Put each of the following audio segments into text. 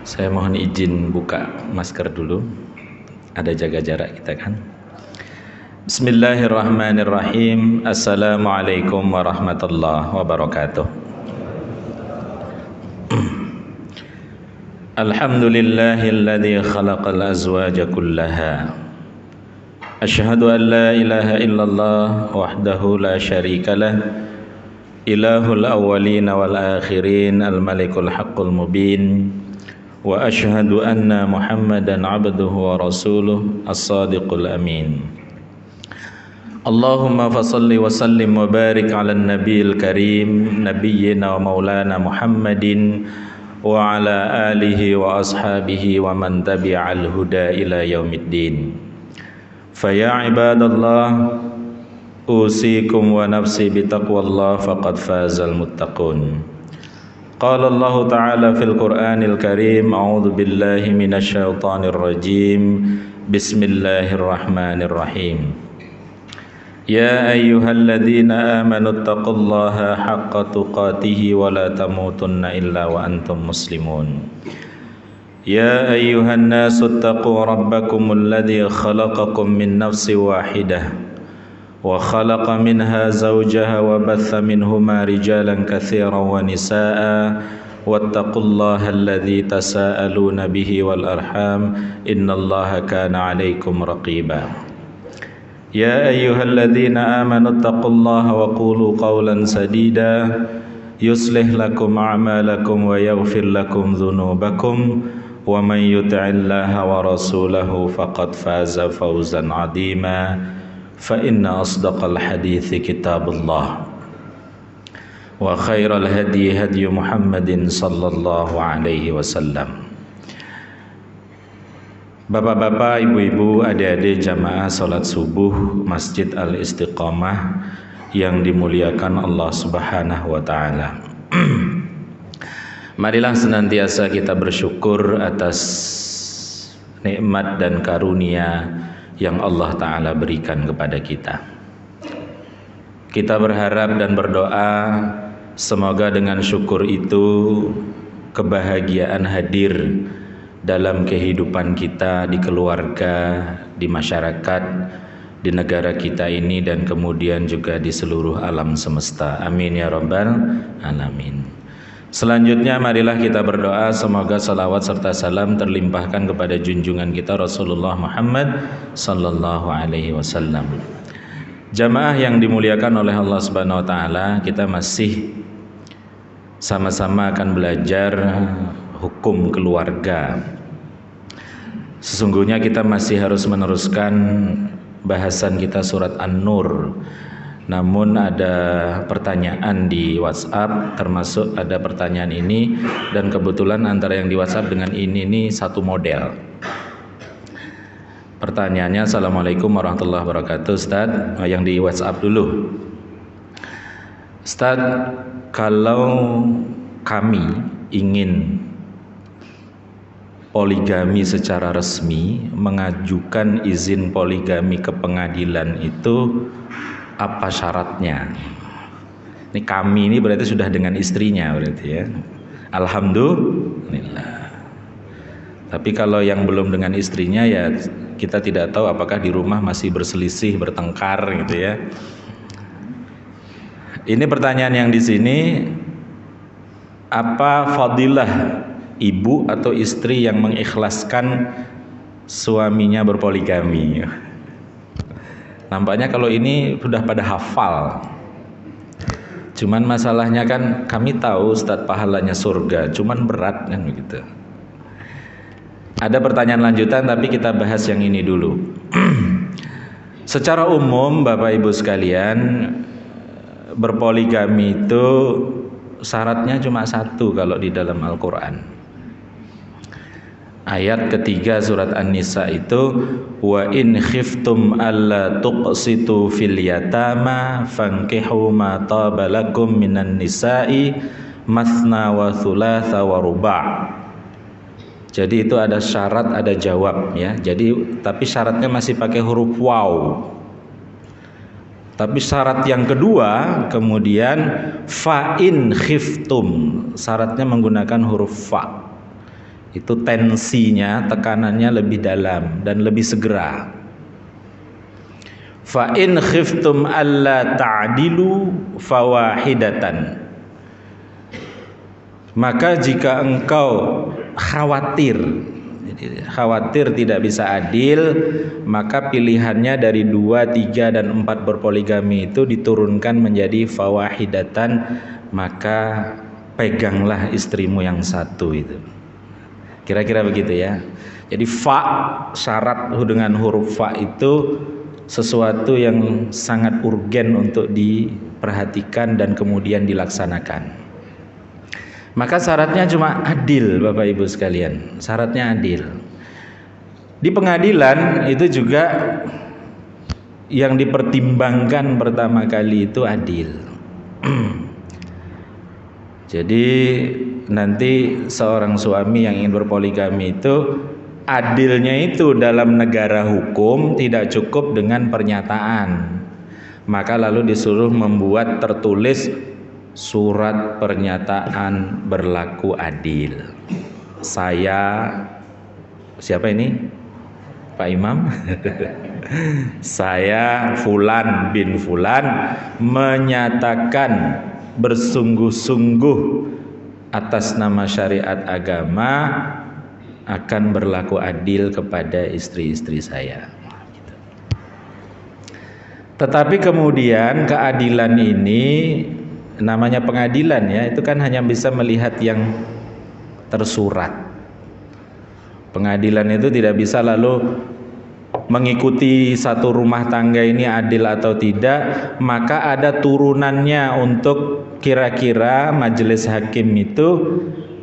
Saya mohon izin buka masker dulu. Ada jaga jarak kita kan. Bismillahirrahmanirrahim. Assalamualaikum warahmatullahi wabarakatuh. Alhamdulillahilladzi khalaqal azwaja kullaha. Asyhadu an la ilaha illallah wahdahu la syarikalah. Ilahul awwalin wal akhirin, al-malikul haqqul mubin. Wa asyhadu anna Muhammadan abduhu wa rasuluh as-sadiqul amin. Allahumma fasalli wa sallim wa barik ala nabiyil karim nabiyyina wa maulana Muhammadin wa ala alihi wa ashabihi wa man tabi'al huda ila yaumiddin. Fa ya ibadallah, usikum wa nafsi bitaqwallah faqad fazal muttaqun. Qala Allah Ta'ala fil Qur'anil Karim, a'udzu billahi minasy syaithanir rajim. Bismillahirrahmanirrahim. Ya ayyuhalladzina amanu taqullaha haqqa tuqatih wa la tamutunna illa wa antum muslimun. Ya ayyuhan nasu taqu rabbakumul ladzi khalaqakum min nafsin wahidah wa khalaqa minha zawjaha wa batha minhuma rijalan katsiran wa nisaa'a wattaqullaha alladzi tasaaluna bihi wal arham innallaha kana 'alaikum raqiba. Ya ayyuhalladzina amanu taqullaha wa qulu qawlan sadida yuslih lakum a'malakum wa yaghfir lakum dhunubakum wa man yuti'illaha wa rasulahu faqad faza fawzan 'azima. Fa inna asdaqal hadithi kitabullah wa khairal hadi hadi Muhammadin sallallahu alaihi wasallam. Bapak-bapak, ibu-ibu, adik-adik jamaah salat subuh Masjid Al-Istiqamah yang dimuliakan Allah Subhanahu wa taala. Marilah senantiasa kita bersyukur atas nikmat dan karunia yang Allah Ta'ala berikan kepada kita. Kita berharap dan berdoa semoga dengan syukur itu kebahagiaan hadir dalam kehidupan kita, di keluarga, di masyarakat, di negara kita ini, dan kemudian juga di seluruh alam semesta. Amin ya rabbal alamin. Selanjutnya marilah kita berdoa semoga salawat serta salam terlimpahkan kepada junjungan kita Rasulullah Muhammad sallallahu alaihi wasallam. Jamaah yang dimuliakan oleh Allah Subhanahu wa taala, kita masih sama-sama akan belajar hukum keluarga. Sesungguhnya kita masih harus meneruskan bahasan kita surat An-Nur. Namun ada pertanyaan di WhatsApp, termasuk ada pertanyaan ini, dan kebetulan antara yang di WhatsApp dengan ini satu model. Pertanyaannya, Assalamualaikum warahmatullahi wabarakatuh Ustaz. Yang di WhatsApp dulu. Ustaz, kalau kami ingin poligami secara resmi, mengajukan izin poligami ke pengadilan itu apa syaratnya? Ini kami ini berarti sudah dengan istrinya berarti ya. Alhamdulillah. Tapi kalau yang belum dengan istrinya ya kita tidak tahu apakah di rumah masih berselisih, bertengkar gitu ya. Ini pertanyaan yang di sini, apa fadilah ibu atau istri yang mengikhlaskan suaminya berpoligami? Nampaknya kalau ini sudah pada hafal. Cuman masalahnya kan kami tahu Ustadz pahalanya surga, cuman berat kan begitu. Ada pertanyaan lanjutan tapi kita bahas yang ini dulu. Secara umum Bapak Ibu sekalian, berpoligami itu syaratnya cuma satu kalau di dalam Al-Quran. Ayat ketiga surat An-Nisa itu, wa in khiftum alla tuqsitu fil yatama fankihu ma taba lakum minan nisa'i mathna wa thulatha wa ruba'. Jadi itu ada syarat, ada jawab ya. Jadi tapi syaratnya masih pakai huruf waw. Tapi syarat yang kedua kemudian fa in khiftum, syaratnya menggunakan huruf fa. Itu tensinya, tekanannya lebih dalam dan lebih segera. Fa in khiftum alla ta'dilu fawahidatan. Maka jika engkau khawatir tidak bisa adil, maka pilihannya dari 2, 3, dan 4 berpoligami itu diturunkan menjadi fawahidatan, maka peganglah istrimu yang satu itu. Kira-kira begitu ya. Jadi fa, syarat dengan huruf fa itu sesuatu yang sangat urgen untuk diperhatikan dan kemudian dilaksanakan. Maka syaratnya cuma adil, Bapak Ibu sekalian. Syaratnya adil. Di pengadilan itu juga yang dipertimbangkan pertama kali itu adil. Jadi nanti seorang suami yang ingin berpoligami itu adilnya itu dalam negara hukum tidak cukup dengan pernyataan. Maka lalu disuruh membuat tertulis surat pernyataan berlaku adil. Saya, siapa ini? Pak Imam? Saya Fulan bin Fulan menyatakan bersungguh-sungguh atas nama syariat agama akan berlaku adil kepada istri-istri saya. Tetapi kemudian keadilan ini, namanya pengadilan ya, itu kan hanya bisa melihat yang tersurat. Pengadilan itu tidak bisa lalu mengikuti satu rumah tangga ini adil atau tidak, maka ada turunannya untuk kira-kira majelis hakim itu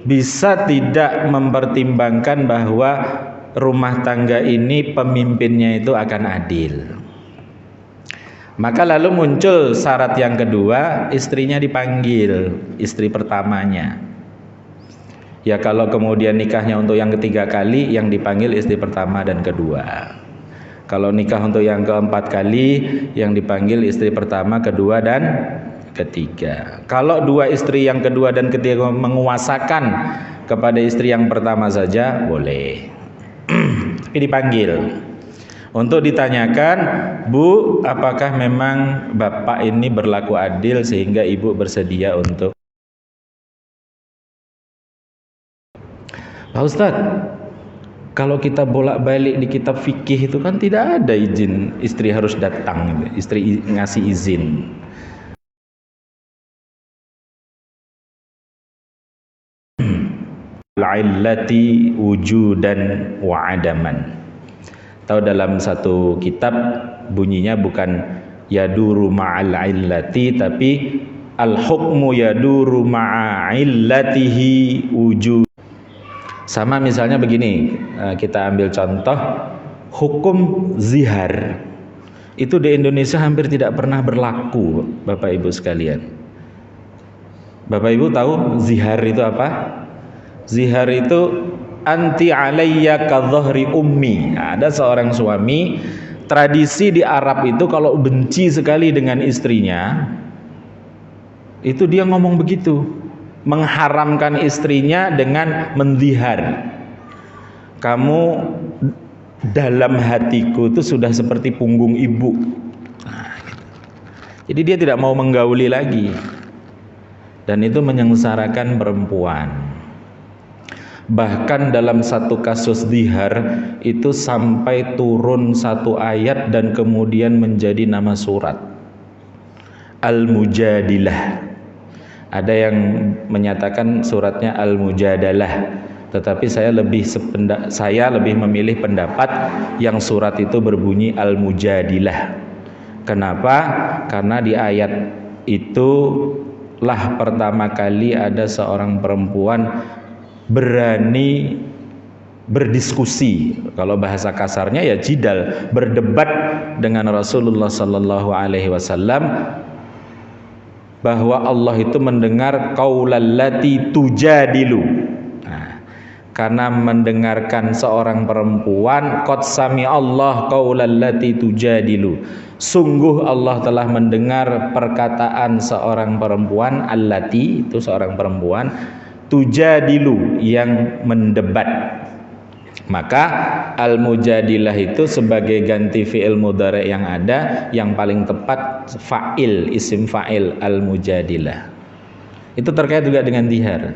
bisa tidak mempertimbangkan bahwa rumah tangga ini pemimpinnya itu akan adil. Maka lalu muncul syarat yang kedua, istrinya dipanggil, istri pertamanya. Ya kalau kemudian nikahnya untuk yang ketiga kali, yang dipanggil istri pertama dan kedua. Kalau nikah untuk yang keempat kali, yang dipanggil istri pertama, kedua, dan ketiga. Kalau dua istri yang kedua dan ketiga menguasakan kepada istri yang pertama saja, boleh. Tapi dipanggil. Untuk ditanyakan, Bu, apakah memang Bapak ini berlaku adil sehingga Ibu bersedia untuk... Pak Ustadz, kalau kita bolak-balik di kitab fikih itu kan tidak ada izin istri harus datang, istri ngasih izin. Al-illati wujudan wa adaman. Tahu dalam satu kitab bunyinya bukan yaduru ma'al illati, tapi al-hukmu yaduru ma'illatihi wujud. Sama misalnya begini, kita ambil contoh hukum zihar. Itu di Indonesia hampir tidak pernah berlaku, Bapak Ibu sekalian. Bapak Ibu tahu zihar itu apa? Zihar itu anti alayya ka dhahri ummi. Nah, ada seorang suami, tradisi di Arab itu kalau benci sekali dengan istrinya, itu dia ngomong begitu, mengharamkan istrinya dengan mendhihar. Kamu dalam hatiku itu sudah seperti punggung ibu. Nah, gitu. Jadi dia tidak mau menggauli lagi, dan itu menyengsarakan perempuan. Bahkan dalam satu kasus dhihar itu sampai turun satu ayat dan kemudian menjadi nama surat, Al-Mujadilah. Ada yang menyatakan suratnya Al-Mujadalah, tetapi saya lebih memilih pendapat yang surat itu berbunyi Al-Mujadilah. Kenapa? Karena di ayat itu lah pertama kali ada seorang perempuan berani berdiskusi, kalau bahasa kasarnya ya jidal, berdebat dengan Rasulullah sallallahu alaihi wasallam bahwa Allah itu mendengar qaulallati tujadilu. Nah, karena mendengarkan seorang perempuan, qad sami'allahu qaulal lati tujadilu, sungguh Allah telah mendengar perkataan seorang perempuan, allati itu seorang perempuan, tujadilu yang mendebat. Maka al-mujadilah itu sebagai ganti fi'il mudhari yang ada, yang paling tepat fa'il, isim fa'il al-mujadilah. Itu terkait juga dengan dihar.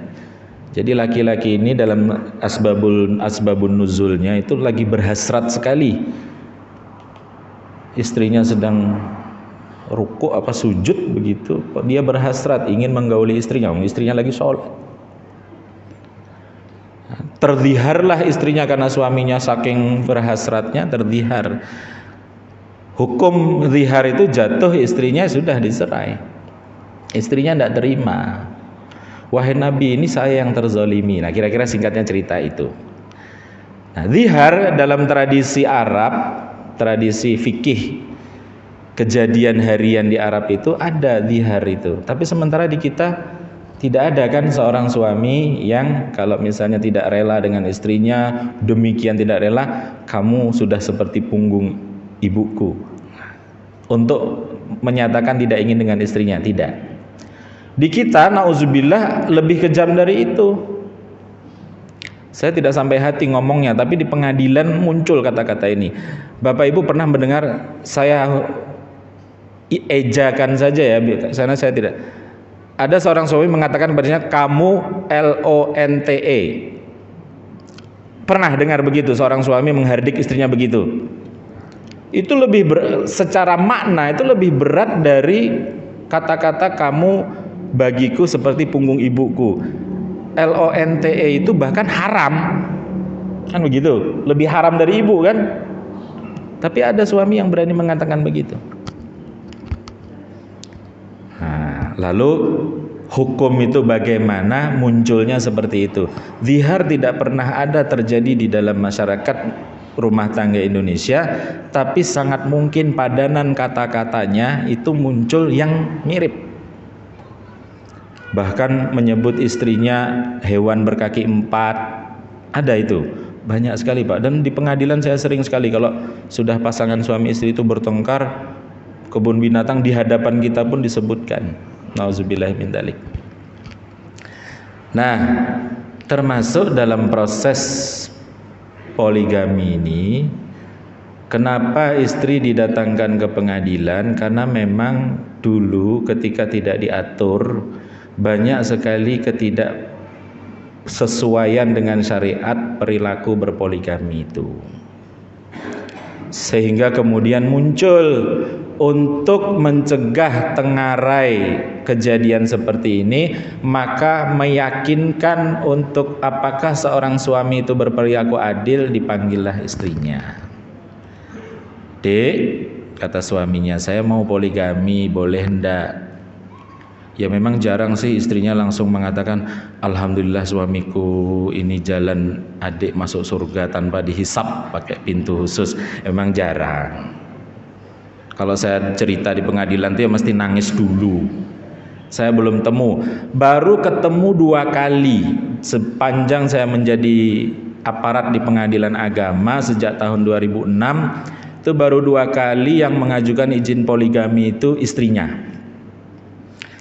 Jadi laki-laki ini dalam asbabun nuzulnya itu lagi berhasrat sekali. Istrinya sedang ruku apa sujud begitu, dia berhasrat ingin menggauli istrinya, istrinya lagi sholat. Terdiharlah istrinya karena suaminya saking berhasratnya terdihar. Hukum dihar itu jatuh, istrinya sudah dicerai. Istrinya tidak terima. Wahai Nabi, ini saya yang terzolimi. Nah, kira-kira singkatnya cerita itu. Nah, dihar dalam tradisi Arab, tradisi fikih, kejadian harian di Arab itu ada dihar itu. Tapi sementara di kita tidak ada kan seorang suami yang kalau misalnya tidak rela dengan istrinya, demikian tidak rela, kamu sudah seperti punggung ibuku, untuk menyatakan tidak ingin dengan istrinya, tidak. Di kita, na'udzubillah, lebih kejam dari itu. Saya tidak sampai hati ngomongnya, tapi di pengadilan muncul kata-kata ini. Bapak Ibu pernah mendengar saya ejakan saja ya, karena saya tidak. Ada seorang suami mengatakan padanya, kamu LONTE. Pernah dengar begitu, seorang suami menghardik istrinya begitu? Itu secara makna itu lebih berat dari kata-kata kamu bagiku seperti punggung ibuku. LONTE itu bahkan haram, kan begitu, lebih haram dari ibu kan. Tapi ada suami yang berani mengatakan begitu. Nah, lalu hukum itu bagaimana munculnya seperti itu? Zihar tidak pernah ada terjadi di dalam masyarakat rumah tangga Indonesia, tapi sangat mungkin padanan kata-katanya itu muncul yang mirip. Bahkan menyebut istrinya hewan berkaki 4, ada itu banyak sekali Pak. Dan di pengadilan saya sering sekali kalau sudah pasangan suami istri itu bertengkar, kebun binatang di hadapan kita pun disebutkan. Nauzubillah min dzalik. Nah, termasuk dalam proses poligami ini, kenapa istri didatangkan ke pengadilan? Karena memang dulu ketika tidak diatur, banyak sekali ketidaksesuaian dengan syariat perilaku berpoligami itu, sehingga kemudian muncul untuk mencegah tengarai kejadian seperti ini, maka meyakinkan untuk apakah seorang suami itu berperilaku adil, dipanggillah istrinya. Dek, kata suaminya, saya mau poligami, boleh ndak? Ya memang jarang sih istrinya langsung mengatakan, alhamdulillah suamiku ini jalan adik masuk surga tanpa dihisap pakai pintu khusus. Memang jarang. Kalau saya cerita di pengadilan itu ya mesti nangis dulu. Saya belum temu, baru ketemu 2 kali sepanjang saya menjadi aparat di pengadilan agama sejak tahun 2006. Itu baru 2 kali yang mengajukan izin poligami itu istrinya.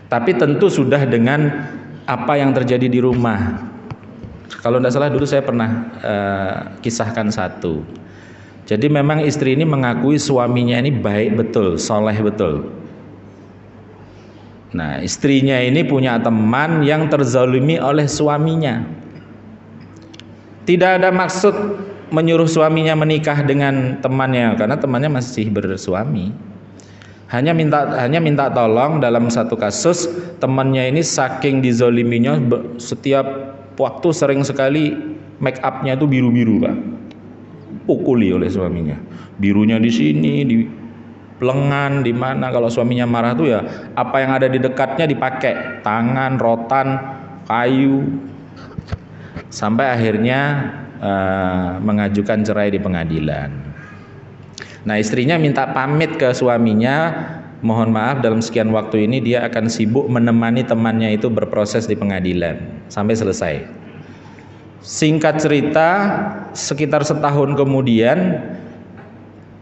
Tapi tentu sudah dengan apa yang terjadi di rumah. Kalau tidak salah dulu saya pernah kisahkan satu. Jadi memang istri ini mengakui suaminya ini baik betul, soleh betul. Nah, istrinya ini punya teman yang terzalimi oleh suaminya. Tidak ada maksud menyuruh suaminya menikah dengan temannya, karena temannya masih bersuami. Hanya minta tolong dalam satu kasus, temannya ini saking dizoliminya, setiap waktu sering sekali make upnya itu biru-biru Pak, pukuli oleh suaminya, birunya di sini, di lengan, di mana. Kalau suaminya marah tuh ya apa yang ada di dekatnya dipakai, tangan, rotan, kayu, sampai akhirnya mengajukan cerai di pengadilan. Nah, istrinya minta pamit ke suaminya, mohon maaf dalam sekian waktu ini dia akan sibuk menemani temannya itu berproses di pengadilan sampai selesai. Singkat cerita, sekitar setahun kemudian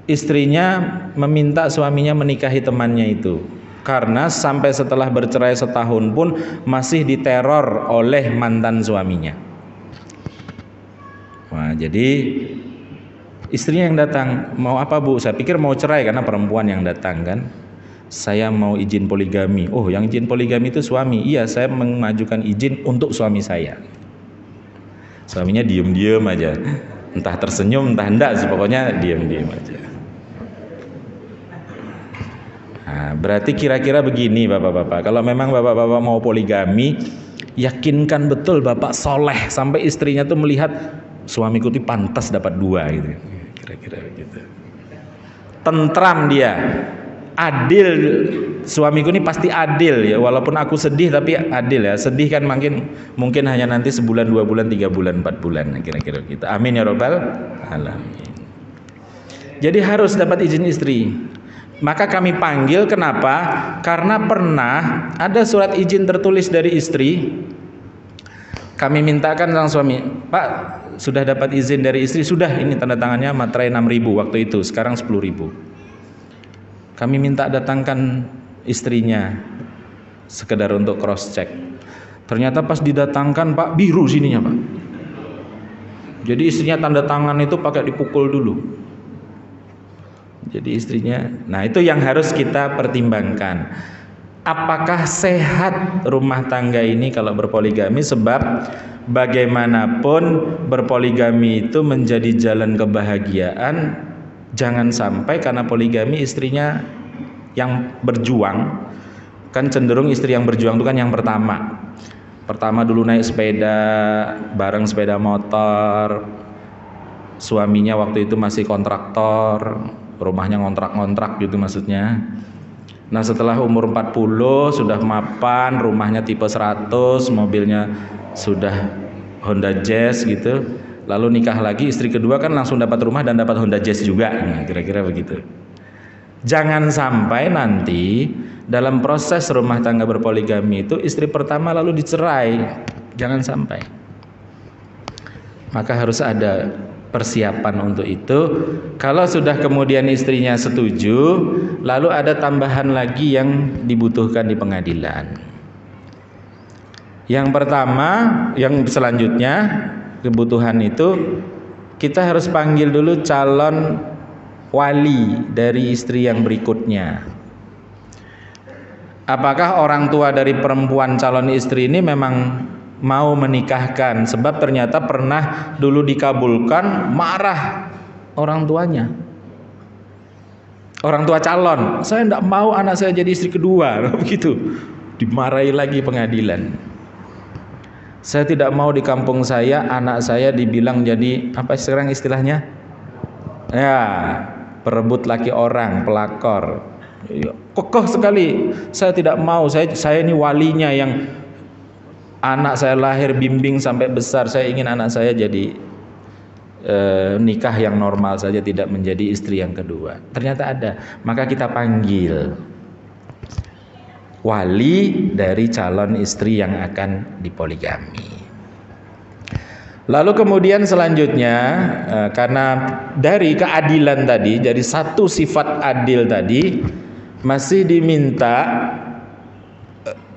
istrinya meminta suaminya menikahi temannya itu, karena sampai setelah bercerai setahun pun masih diteror oleh mantan suaminya. Wah, jadi istrinya yang datang, mau apa bu? Saya pikir mau cerai karena perempuan yang datang kan. Saya mau izin poligami. Oh, yang izin poligami itu suami. Iya, saya mengajukan izin untuk suami saya. Suaminya diem-diem aja, entah tersenyum entah enggak, pokoknya diem-diem aja. Nah, berarti kira-kira begini bapak-bapak, kalau memang bapak-bapak mau poligami, yakinkan betul bapak soleh sampai istrinya tuh melihat suamiku tuh pantas dapat dua gitu, kira-kira begitu. Tentram dia, adil, suamiku ini pasti adil ya, walaupun aku sedih tapi adil ya. Sedih kan mungkin hanya nanti sebulan, 2 bulan, 3 bulan, 4 bulan, kira-kira gitu. Amin ya robbal alamin. Jadi harus dapat izin istri. Maka kami panggil, kenapa? Karena pernah ada surat izin tertulis dari istri. Kami mintakan sang suami, Pak, sudah dapat izin dari istri? Sudah, ini tanda tangannya, materai 6.000 waktu itu, sekarang 10.000. Kami minta datangkan istrinya sekedar untuk cross check. Ternyata pas didatangkan, Pak, biru sininya, Pak. Jadi istrinya tanda tangan itu pakai dipukul dulu. Jadi istrinya, nah itu yang harus kita pertimbangkan. Apakah sehat rumah tangga ini kalau berpoligami? Sebab bagaimanapun berpoligami itu menjadi jalan kebahagiaan. Jangan sampai karena poligami istrinya yang berjuang, kan cenderung istri yang berjuang itu kan yang pertama dulu naik sepeda bareng, sepeda motor, suaminya waktu itu masih kontraktor, rumahnya ngontrak-ngontrak gitu maksudnya. Nah setelah umur 40 sudah mapan, rumahnya tipe 100, mobilnya sudah Honda Jazz gitu, lalu nikah lagi, istri kedua kan langsung dapat rumah dan dapat Honda Jazz juga. Nah kira-kira begitu. Jangan sampai nanti dalam proses rumah tangga berpoligami itu istri pertama lalu dicerai, jangan sampai. Maka harus ada persiapan untuk itu. Kalau sudah kemudian istrinya setuju, lalu ada tambahan lagi yang dibutuhkan di pengadilan. Yang pertama, yang selanjutnya kebutuhan itu, kita harus panggil dulu calon wali dari istri yang berikutnya. Apakah orang tua dari perempuan calon istri ini memang mau menikahkan? Sebab ternyata pernah dulu dikabulkan, marah orang tuanya, orang tua calon, saya tidak mau anak saya jadi istri kedua, begitu, dimarahi lagi pengadilan. Saya tidak mau di kampung saya anak saya dibilang jadi apa sekarang istilahnya, ya perebut laki orang, pelakor. Kokoh sekali, saya tidak mau, saya ini walinya yang anak saya lahir bimbing sampai besar, saya ingin anak saya jadi nikah yang normal saja, tidak menjadi istri yang kedua. Ternyata ada, maka kita panggil wali dari calon istri yang akan dipoligami. Lalu kemudian selanjutnya, karena dari keadilan tadi, jadi satu sifat adil tadi, masih diminta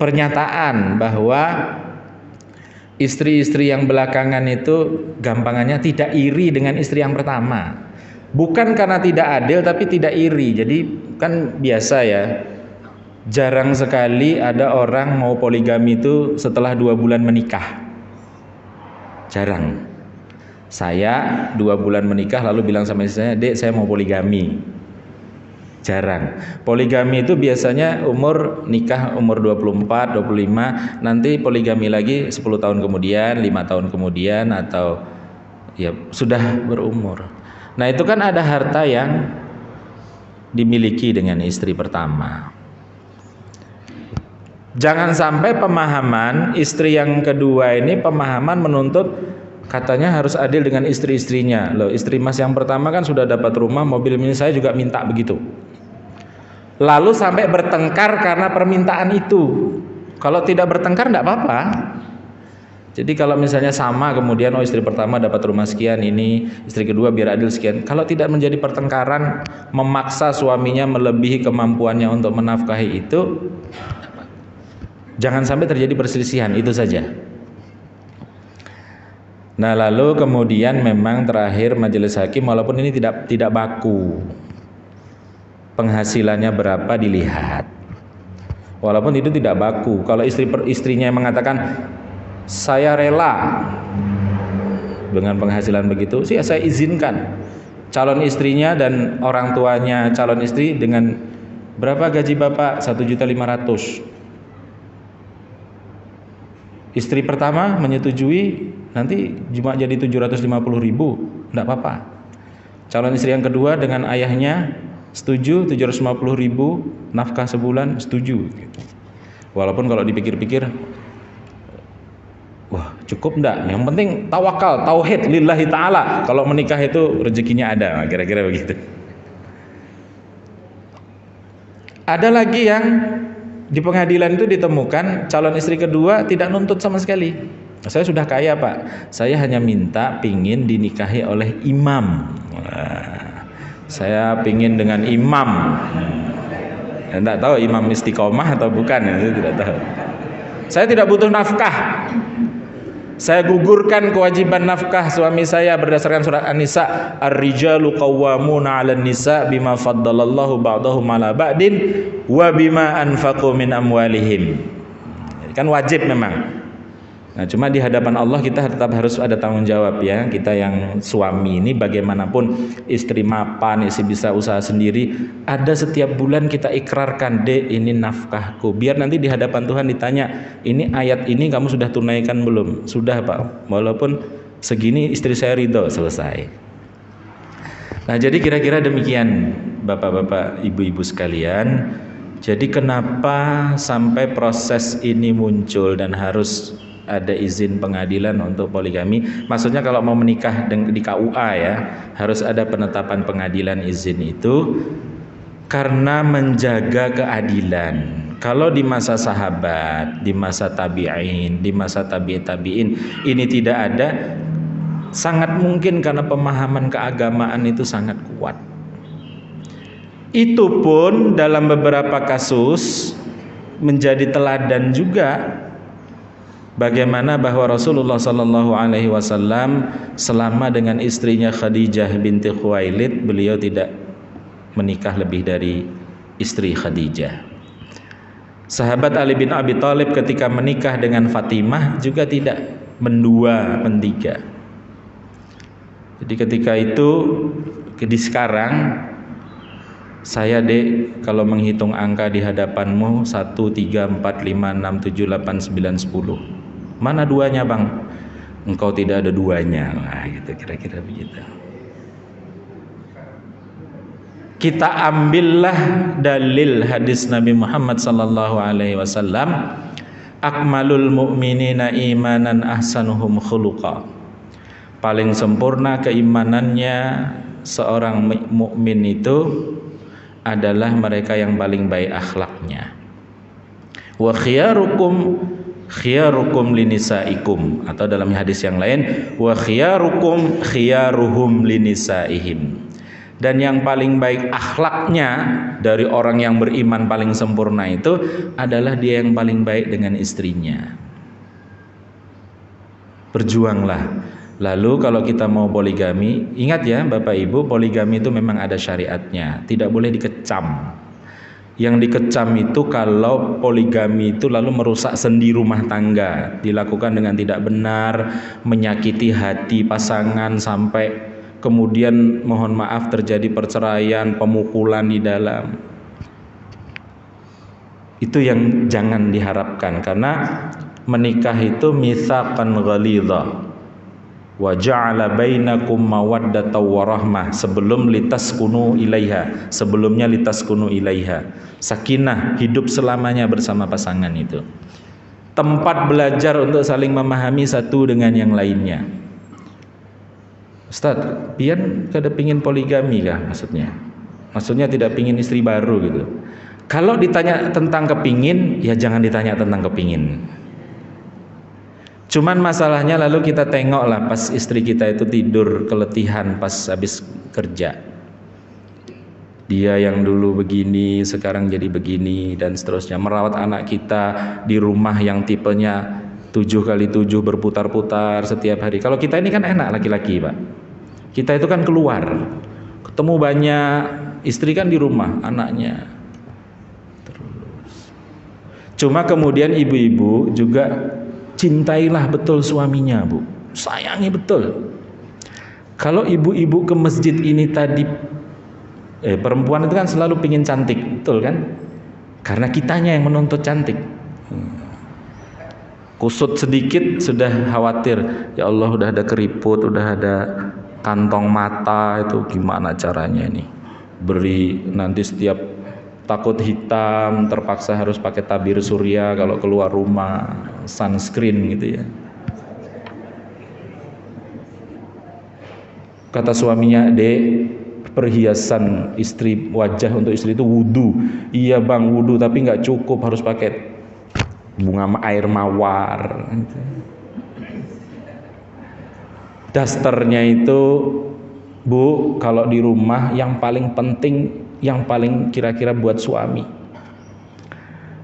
pernyataan bahwa istri-istri yang belakangan itu gampangannya tidak iri dengan istri yang pertama. Bukan karena tidak adil, tapi tidak iri. Jadi kan biasa ya, jarang sekali ada orang mau poligami itu setelah 2 bulan menikah. Jarang. Saya 2 bulan menikah lalu bilang sama istri saya, Dek saya mau poligami. Jarang. Poligami itu biasanya nikah umur 24, 25, nanti poligami lagi 10 tahun kemudian, 5 tahun kemudian, atau ya sudah berumur. Nah itu kan ada harta yang dimiliki dengan istri pertama. Jangan sampai pemahaman istri yang kedua ini, pemahaman menuntut katanya harus adil dengan istri-istrinya. Loh, istri mas yang pertama kan sudah dapat rumah, mobil mini, saya juga minta begitu. Lalu sampai bertengkar karena permintaan itu. Kalau tidak bertengkar tidak apa-apa. Jadi kalau misalnya sama kemudian istri pertama dapat rumah sekian, ini istri kedua biar adil sekian. Kalau tidak menjadi pertengkaran memaksa suaminya melebihi kemampuannya untuk menafkahi itu, jangan sampai terjadi perselisihan, itu saja. Nah, lalu kemudian memang terakhir majelis hakim walaupun ini tidak baku, penghasilannya berapa dilihat. Walaupun itu tidak baku. Kalau istrinya mengatakan saya rela dengan penghasilan begitu, sih saya izinkan. Calon istrinya dan orang tuanya calon istri dengan berapa gaji bapak? 1.500.000. Istri pertama menyetujui, nanti cuma jadi 750.000, enggak apa-apa. Calon istri yang kedua dengan ayahnya setuju 750.000 nafkah sebulan, setuju. Walaupun kalau dipikir-pikir, wah cukup enggak? Yang penting tawakal, tauhid lillahi ta'ala. Kalau menikah itu rezekinya ada, kira-kira begitu. Ada lagi yang di pengadilan itu ditemukan calon istri kedua tidak nuntut sama sekali. Saya sudah kaya pak, saya hanya minta pingin dinikahi oleh imam. Saya pingin dengan imam. Tidak tahu imam istiqomah atau bukan, saya tidak tahu. Saya tidak butuh nafkah. Saya gugurkan kewajiban nafkah suami saya berdasarkan surat An-Nisa, ar-rijalu qawwamuna 'alan nisa bima faddalallahu ba'dahum 'ala ba'din wa bima anfaqu min amwalihim. Kan wajib memang. Nah, cuma di hadapan Allah kita tetap harus ada tanggung jawab ya. Kita yang suami ini bagaimanapun istri mapan, istri bisa usaha sendiri, ada setiap bulan kita ikrarkan, "Dek, ini nafkahku." Biar nanti di hadapan Tuhan ditanya, "Ini ayat ini kamu sudah tunaikan belum?" "Sudah, Pak." "Walaupun segini istri saya ridho." Selesai. Nah, jadi kira-kira demikian Bapak-bapak, Ibu-ibu sekalian. Jadi kenapa sampai proses ini muncul dan harus ada izin pengadilan untuk poligami? Maksudnya kalau mau menikah di KUA ya, harus ada penetapan pengadilan izin itu karena menjaga keadilan. Kalau di masa sahabat, di masa tabi'in, di masa tabi'in ini tidak ada, sangat mungkin karena pemahaman keagamaan itu sangat kuat. Itu pun dalam beberapa kasus menjadi teladan juga. Bagaimana bahwa Rasulullah Sallallahu Alaihi Wasallam selama dengan istrinya Khadijah binti Khuwailid, beliau tidak menikah lebih dari istri Khadijah. Sahabat Ali bin Abi Thalib ketika menikah dengan Fatimah juga tidak mendua, mentiga. Jadi ketika itu, di sekarang saya dek kalau menghitung angka di hadapanmu 1, 3, 4, 5, 6, 7, 8, 9, 10. Mana duanya bang? Engkau tidak ada duanya. Nah gitu, kira-kira begitu. Kita ambillah dalil hadis Nabi Muhammad sallallahu alaihi wasallam, akmalul mu'minina imanan ahsanuhum khuluqa. Paling sempurna keimanannya seorang mukmin itu adalah mereka yang paling baik akhlaknya. Wa khiyarukum linisaikum, atau dalam hadis yang lain wa khiyarukum khiyaruhum linisaihim. Dan yang paling baik akhlaknya dari orang yang beriman paling sempurna itu adalah dia yang paling baik dengan istrinya. Berjuanglah. Lalu kalau kita mau poligami, ingat ya Bapak Ibu, poligami itu memang ada syariatnya, tidak boleh dikecam. Yang dikecam itu kalau poligami itu lalu merusak sendi rumah tangga, dilakukan dengan tidak benar, menyakiti hati pasangan sampai kemudian mohon maaf terjadi perceraian, pemukulan di dalam. Itu yang jangan diharapkan, karena menikah itu mitsaqan ghalidha. Wa ja'ala bainakum mawaddatan wa rahmah, sebelum litaskunu ilaiha, sebelumnya litaskunu ilaiha, sakinah, hidup selamanya bersama pasangan itu, tempat belajar untuk saling memahami satu dengan yang lainnya. Ustaz, pian kada pingin poligami kah maksudnya? Maksudnya tidak pingin istri baru gitu. Kalau ditanya tentang kepingin, ya jangan ditanya tentang kepingin. Cuman masalahnya lalu kita tengok lah pas istri kita itu tidur keletihan pas habis kerja. Dia yang dulu begini sekarang jadi begini dan seterusnya. Merawat anak kita di rumah yang tipenya 7x7 berputar-putar setiap hari. Kalau kita ini kan enak laki-laki, Pak. Kita itu kan keluar, ketemu banyak, istri kan di rumah, anaknya. Terus. Cuma kemudian ibu-ibu juga cintailah betul suaminya, Bu. Sayangi betul. Kalau ibu-ibu ke masjid ini tadi, perempuan itu kan selalu pingin cantik, betul kan? Karena kitanya yang menuntut cantik. Kusut sedikit sudah khawatir, ya Allah udah ada keriput, udah ada kantong mata, itu gimana caranya ini? Beri nanti setiap takut hitam, terpaksa harus pakai tabir surya kalau keluar rumah, sunscreen gitu ya. Kata suaminya, "Dek, perhiasan istri, wajah untuk istri itu wudu." "Iya bang, wudu, tapi nggak cukup, harus pakai bunga air mawar." Dasternya itu, Bu, kalau di rumah yang paling penting, yang paling kira-kira buat suami.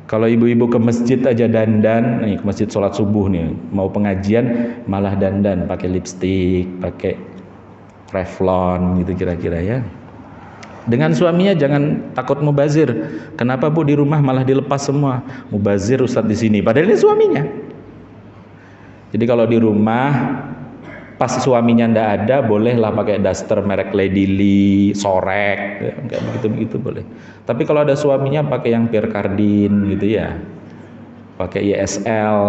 Kalau ibu-ibu ke masjid aja dandan, nih ke masjid sholat subuh nih, mau pengajian malah dandan, pakai lipstik, pakai revlon gitu kira-kira ya. Dengan suaminya jangan takut mubazir. Kenapa Bu di rumah malah dilepas semua? Mubazir Ustadz di sini, padahal ini suaminya. Jadi kalau di rumah pas suaminya ndak ada, bolehlah pakai daster merek Lady Lee, Sorek, enggak begitu-begitu boleh. Tapi kalau ada suaminya pakai yang Pierre Cardin gitu ya, pakai YSL,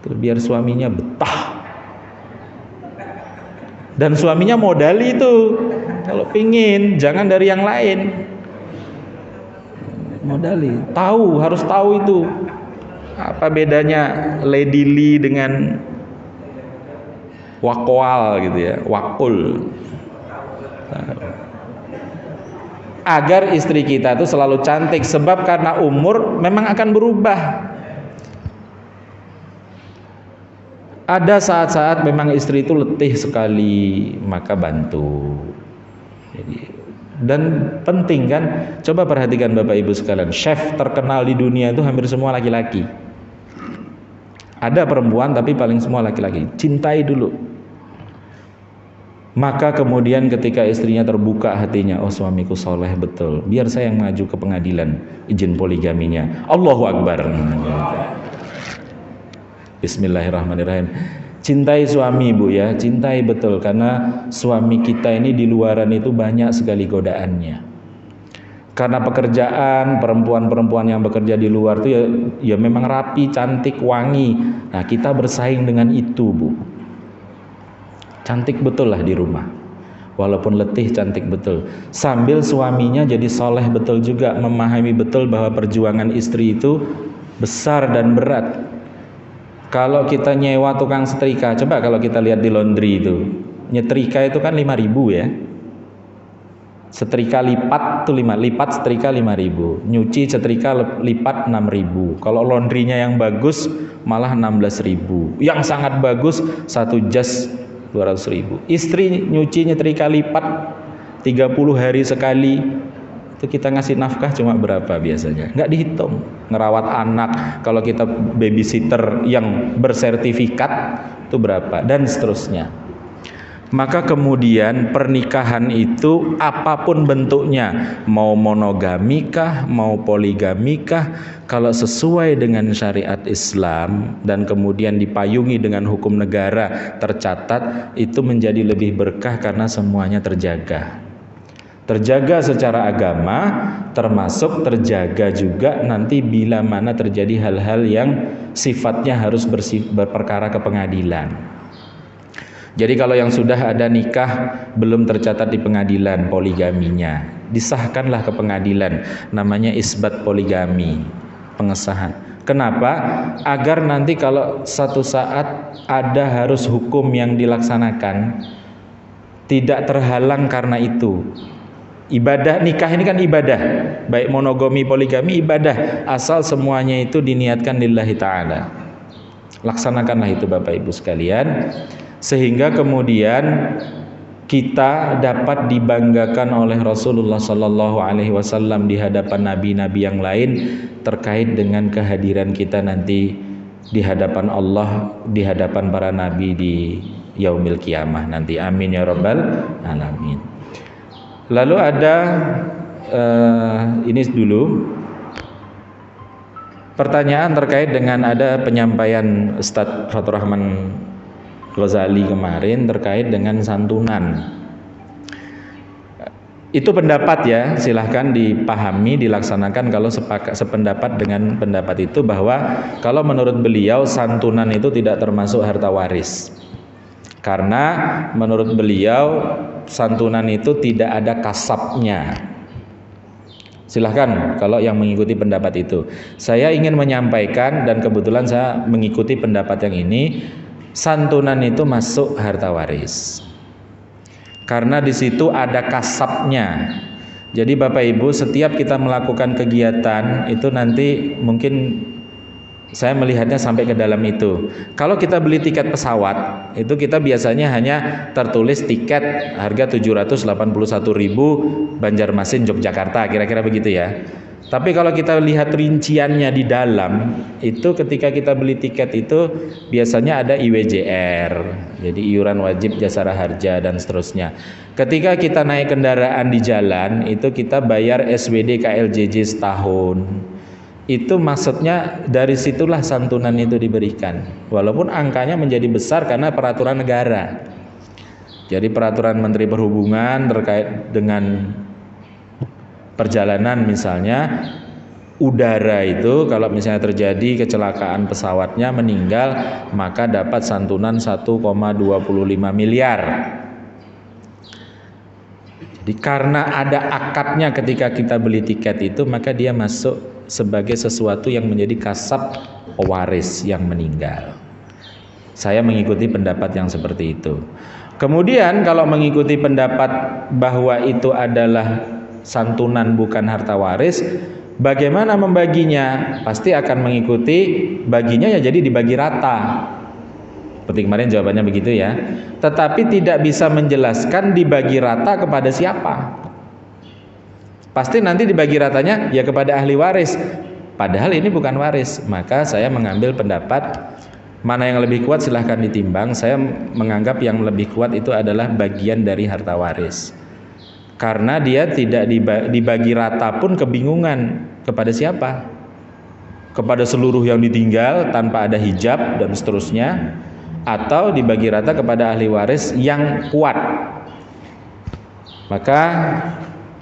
tuh biar suaminya betah. Dan suaminya modali itu, kalau pingin, jangan dari yang lain. Modali, tahu, harus tahu itu. Apa bedanya Lady Lee dengan Wakwal gitu ya, Wakul. Agar istri kita itu selalu cantik, sebab karena umur memang akan berubah. Ada saat-saat memang istri itu letih sekali, maka bantu. Dan penting kan, coba perhatikan Bapak Ibu sekalian, chef terkenal di dunia itu hampir semua laki-laki. Ada perempuan tapi paling semua laki-laki. Cintai dulu. Maka kemudian ketika istrinya terbuka hatinya, oh suamiku soleh betul, biar saya yang maju ke pengadilan izin poligaminya. Allahu Akbar. Bismillahirrahmanirrahim. Cintai suami, Bu ya, cintai betul, karena suami kita ini di luaran itu banyak sekali godaannya. Karena pekerjaan, perempuan-perempuan yang bekerja di luar itu ya memang rapi, cantik, wangi. Nah, kita bersaing dengan itu, Bu. Cantik betul lah di rumah. Walaupun letih, cantik betul. Sambil suaminya jadi soleh betul juga, memahami betul bahwa perjuangan istri itu besar dan berat. Kalau kita nyewa tukang setrika, coba kalau kita lihat di laundry itu, nyetrika itu kan 5.000 ya. Setrika lipat tuh lipat setrika 5.000, nyuci setrika lipat 6.000. Kalau laundrynya yang bagus malah 16.000. Yang sangat bagus satu jas 200.000. Istri nyuci nyetrika lipat 30 hari sekali, itu kita ngasih nafkah cuma berapa biasanya? Nggak dihitung. Ngerawat anak, kalau kita babysitter yang bersertifikat itu berapa, dan seterusnya. Maka kemudian pernikahan itu apapun bentuknya, mau monogamikah, mau poligamikah, kalau sesuai dengan syariat Islam dan kemudian dipayungi dengan hukum negara tercatat, itu menjadi lebih berkah karena semuanya terjaga. Terjaga secara agama, termasuk terjaga juga nanti bila mana terjadi hal-hal yang sifatnya harus berperkara ke pengadilan. Jadi kalau yang sudah ada nikah belum tercatat di pengadilan poligaminya, disahkanlah ke pengadilan, namanya isbat poligami, pengesahan. Kenapa? Agar nanti kalau satu saat ada harus hukum yang dilaksanakan, tidak terhalang karena itu. Ibadah nikah ini kan ibadah, baik monogami poligami ibadah, asal semuanya itu diniatkan lillahi ta'ala. Laksanakanlah itu Bapak Ibu sekalian, sehingga kemudian kita dapat dibanggakan oleh Rasulullah Sallallahu Alaihi Wasallam di hadapan nabi-nabi yang lain terkait dengan kehadiran kita nanti di hadapan Allah, di hadapan para nabi di yaumil kiamah nanti. Amin ya rabbal alamin. Lalu ada ini dulu pertanyaan terkait dengan ada penyampaian Ustadz Fathur Rahman Ghazali kemarin terkait dengan santunan. Itu pendapat ya, silahkan dipahami, dilaksanakan kalau sependapat dengan pendapat itu, bahwa kalau menurut beliau santunan itu tidak termasuk harta waris. Karena menurut beliau santunan itu tidak ada kasabnya. Silahkan kalau yang mengikuti pendapat itu. Saya ingin menyampaikan, dan kebetulan saya mengikuti pendapat yang ini, santunan itu masuk harta waris. Karena di situ ada kasabnya. Jadi Bapak Ibu, setiap kita melakukan kegiatan itu nanti mungkin saya melihatnya sampai ke dalam itu. Kalau kita beli tiket pesawat, itu kita biasanya hanya tertulis tiket harga 781.000 Banjarmasin Yogyakarta, kira-kira begitu ya. Tapi kalau kita lihat rinciannya di dalam, itu ketika kita beli tiket itu biasanya ada IWJR, jadi iuran wajib jasara harja dan seterusnya. Ketika kita naik kendaraan di jalan, itu kita bayar SWD KLJJ setahun. Itu maksudnya dari situlah santunan itu diberikan. Walaupun angkanya menjadi besar karena peraturan negara. Jadi peraturan Menteri Perhubungan terkait dengan perjalanan misalnya udara itu, kalau misalnya terjadi kecelakaan pesawatnya meninggal, maka dapat santunan 1,25 miliar. Jadi karena ada akadnya ketika kita beli tiket itu, maka dia masuk sebagai sesuatu yang menjadi kasab pewaris yang meninggal. Saya mengikuti pendapat yang seperti itu. Kemudian kalau mengikuti pendapat bahwa itu adalah santunan bukan harta waris, bagaimana membaginya? Pasti akan mengikuti baginya ya, jadi dibagi rata. Seperti kemarin jawabannya begitu ya. Tetapi tidak bisa menjelaskan dibagi rata kepada siapa. Pasti nanti dibagi ratanya ya kepada ahli waris. Padahal ini bukan waris. Maka saya mengambil pendapat mana yang lebih kuat silahkan ditimbang. Saya menganggap yang lebih kuat itu adalah bagian dari harta waris. Karena dia tidak dibagi rata pun kebingungan kepada siapa? Kepada seluruh yang ditinggal tanpa ada hijab dan seterusnya, atau dibagi rata kepada ahli waris yang kuat. Maka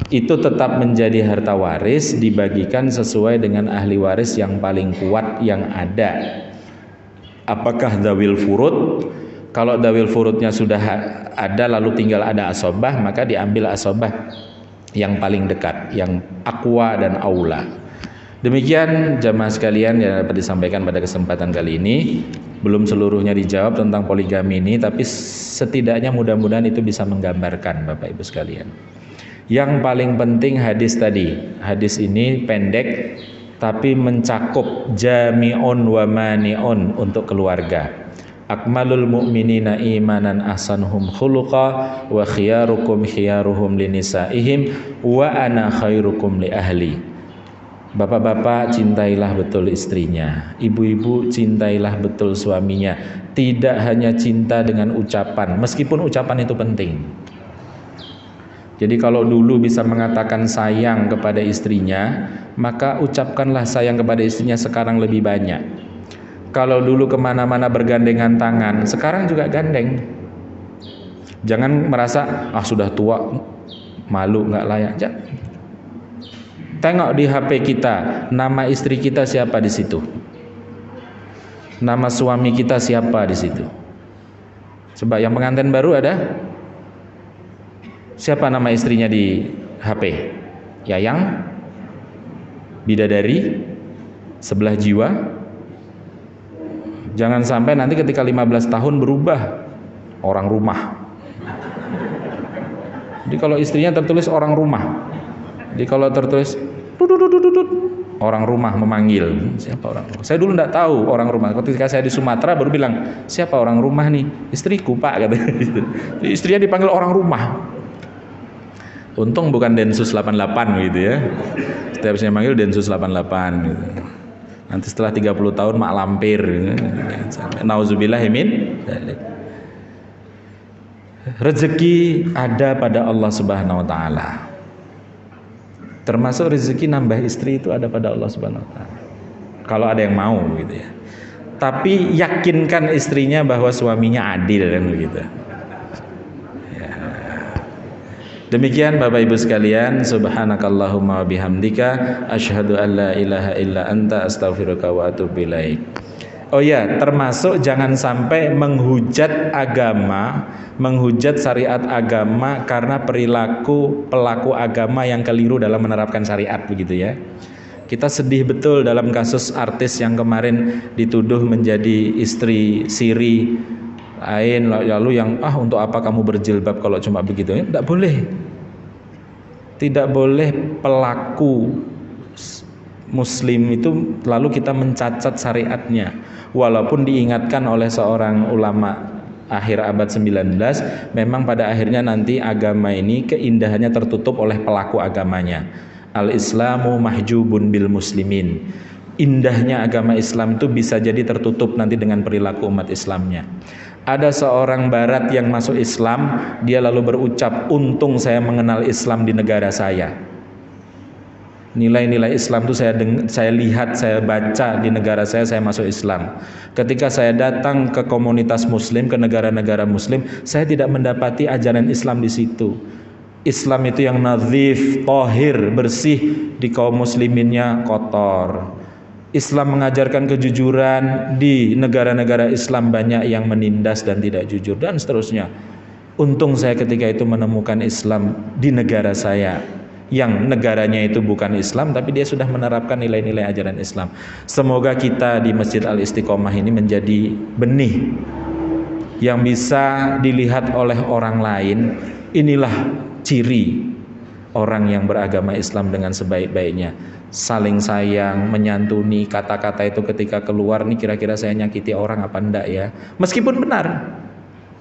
itu tetap menjadi harta waris, dibagikan sesuai dengan ahli waris yang paling kuat yang ada. Apakah dzawil furud? Kalau dzawil furudnya sudah ada lalu tinggal ada asobah, maka diambil asobah yang paling dekat, yang aqwa dan aula. Demikian jamaah sekalian yang dapat disampaikan pada kesempatan kali ini. Belum seluruhnya dijawab tentang poligami ini, tapi setidaknya mudah-mudahan itu bisa menggambarkan Bapak Ibu sekalian. Yang paling penting hadis tadi. Hadis ini pendek tapi mencakup jami'un wa mani'un untuk keluarga. Akmalul mu'minina imanan ahsanuhum khuluqa wa khiyarukum khiyaruhum linisaihim wa ana khairukum li ahli. Bapak-bapak cintailah betul istrinya, ibu-ibu cintailah betul suaminya. Tidak hanya cinta dengan ucapan, meskipun ucapan itu penting. Jadi kalau dulu bisa mengatakan sayang kepada istrinya, maka ucapkanlah sayang kepada istrinya sekarang lebih banyak. Kalau dulu kemana-mana bergandengan tangan, sekarang juga gandeng. Jangan merasa sudah tua, malu, nggak layak. Tengok di HP kita, nama istri kita siapa di situ, nama suami kita siapa di situ. Coba yang pengantin baru ada, siapa nama istrinya di HP? Yayang, bidadari, sebelah jiwa. Jangan sampai nanti ketika 15 tahun berubah orang rumah. Jadi kalau istrinya tertulis orang rumah, jadi kalau tertulis orang rumah memanggil. Siapa orang rumah? Saya dulu tidak tahu orang rumah. Ketika saya di Sumatera baru bilang, siapa orang rumah nih? Istriku Pak, katanya. Jadi istrinya dipanggil orang rumah. Untung bukan Densus 88 gitu ya. Setiap saya manggil Densus 88 gitu. Nanti setelah 30 tahun mak lampir gitu. Nauzubillah min dzalik. Rezeki ada pada Allah Subhanahu wa taala. Termasuk rezeki nambah istri itu ada pada Allah Subhanahu wa taala. Kalau ada yang mau gitu ya. Tapi yakinkan istrinya bahwa suaminya adil kan begitu. Ya. Demikian Bapak Ibu sekalian, subhanakallahumma wa bihamdika asyhadu an la ilaha illa anta astaghfiruka wa atubu ilaik. Oh ya, termasuk jangan sampai menghujat agama, menghujat syariat agama karena perilaku pelaku agama yang keliru dalam menerapkan syariat begitu ya. Kita sedih betul dalam kasus artis yang kemarin dituduh menjadi istri siri lain, lalu yang untuk apa kamu berjilbab kalau cuma begitu? Tidak boleh. Tidak boleh pelaku muslim itu lalu kita mencacat syariatnya. Walaupun diingatkan oleh seorang ulama akhir abad 19, memang pada akhirnya nanti agama ini keindahannya tertutup oleh pelaku agamanya. Al-Islamu mahjubun bil muslimin. Indahnya agama Islam itu bisa jadi tertutup nanti dengan perilaku umat Islamnya. Ada seorang barat yang masuk Islam, dia lalu berucap, untung saya mengenal Islam di negara saya. Nilai-nilai Islam itu saya lihat, saya baca di negara saya masuk Islam. Ketika saya datang ke komunitas muslim, ke negara-negara muslim, saya tidak mendapati ajaran Islam di situ. Islam itu yang nazif, tohir, bersih, di kaum musliminnya kotor. Islam mengajarkan kejujuran, di negara-negara Islam banyak yang menindas dan tidak jujur dan seterusnya. Untung saya ketika itu menemukan Islam di negara saya, yang negaranya itu bukan Islam tapi dia sudah menerapkan nilai-nilai ajaran Islam. Semoga kita di Masjid Al-Istiqomah ini menjadi benih yang bisa dilihat oleh orang lain. Inilah ciri orang yang beragama Islam dengan sebaik-baiknya. Saling sayang, menyantuni, kata-kata itu ketika keluar, nih kira-kira saya nyakiti orang apa enggak ya? Meskipun benar,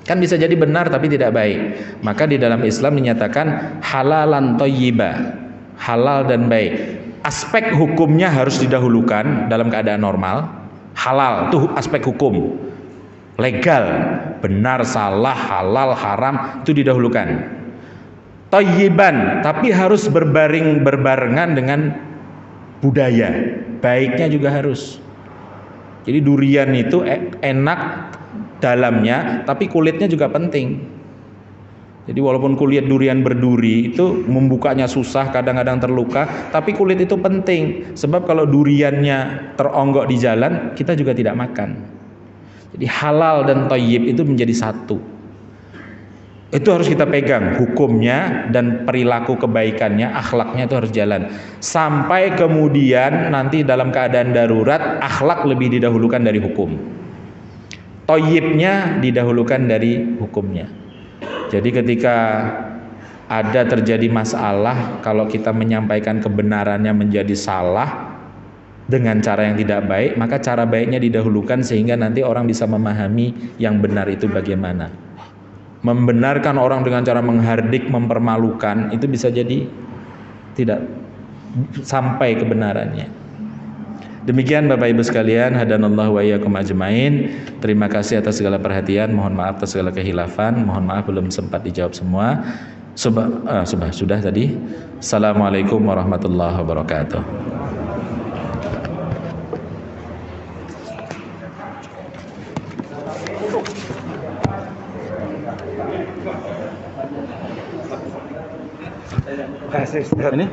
kan bisa jadi benar tapi tidak baik. Maka di dalam Islam dinyatakan halalan thayyiba, halal dan baik. Aspek hukumnya harus didahulukan dalam keadaan normal. Halal itu aspek hukum, legal, benar, salah, halal, haram itu didahulukan. Thayyiban, tapi harus berbarengan dengan budaya, baiknya juga harus. Jadi durian itu enak dalamnya, tapi kulitnya juga penting. Jadi walaupun kulit durian berduri itu membukanya susah, kadang-kadang terluka, tapi kulit itu penting. Sebab kalau duriannya teronggok di jalan, kita juga tidak makan. Jadi halal dan thayyib itu menjadi satu. Itu harus kita pegang, hukumnya dan perilaku kebaikannya, akhlaknya itu harus jalan. Sampai kemudian nanti dalam keadaan darurat, akhlak lebih didahulukan dari hukum. Thayyibnya didahulukan dari hukumnya. Jadi ketika ada terjadi masalah, kalau kita menyampaikan kebenarannya menjadi salah dengan cara yang tidak baik, maka cara baiknya didahulukan sehingga nanti orang bisa memahami yang benar itu bagaimana. Membenarkan orang dengan cara menghardik, mempermalukan, itu bisa jadi tidak sampai kebenarannya. Demikian Bapak Ibu sekalian, hadanallahu wa iyyakum ajmain. Terima kasih atas segala perhatian, mohon maaf atas segala kehilafan, mohon maaf belum sempat dijawab semua. Sudah tadi. Assalamualaikum warahmatullahi wabarakatuh. Ini